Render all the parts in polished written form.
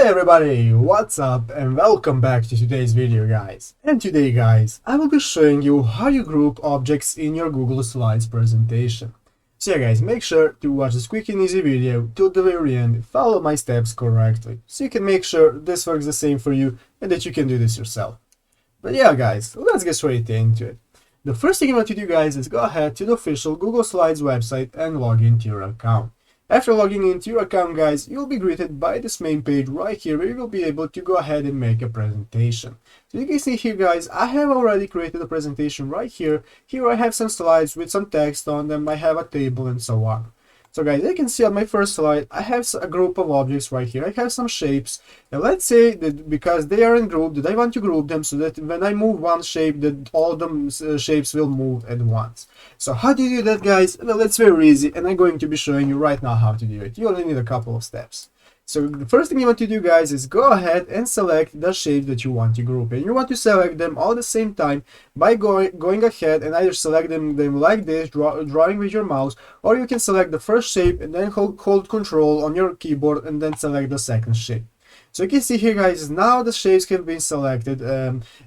everybody, what's up and welcome back to today's video guys. And today guys, I will be showing you how you group objects in your Google Slides presentation. So yeah guys, make sure to watch this quick and easy video till the very end, follow my steps correctly, so you can make sure this works the same for you and that you can do this yourself. But yeah guys, let's get straight into it. The first thing you want to do guys is go ahead to the official Google Slides website and log into your account. After logging into your account guys, you'll be greeted by this main page right here where you will be able to go ahead and make a presentation. So you can see here guys, I have already created a presentation right here. Here I have some slides with some text on them, I have a table and so on. So guys, you can see on my first slide, I have a group of objects right here. I have some shapes, and let's say that because they are in group, that I want to group them so that when I move one shape, that all the shapes will move at once. So how do you do that guys? Well, it's very easy, and I'm going to be showing you right now how to do it. You only need a couple of steps. So the first thing you want to do guys is go ahead and select the shape that you want to group, and you want to select them all at the same time by going ahead and either select them like this, drawing with your mouse, or you can select the first shape and then hold Control on your keyboard and then select the second shape. So you can see here guys, now the shapes have been selected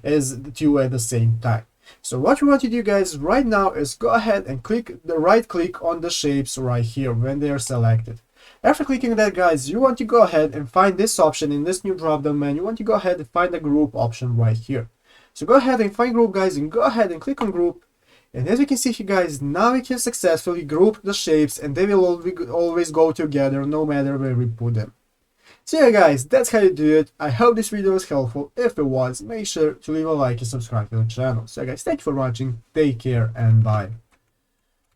as two at the same time. So what you want to do guys right now is go ahead and right click on the shapes right here when they are selected. After clicking that guys, you want to go ahead and find this option in this new drop down menu. You want to go ahead and find the group option right here. So go ahead and find group guys and go ahead and click on group. And as you can see here guys, now we can successfully group the shapes and they will always go together no matter where we put them. So yeah guys, that's how you do it. I hope this video was helpful. If it was, make sure to leave a like and subscribe to the channel. So yeah, guys, thank you for watching, take care and bye.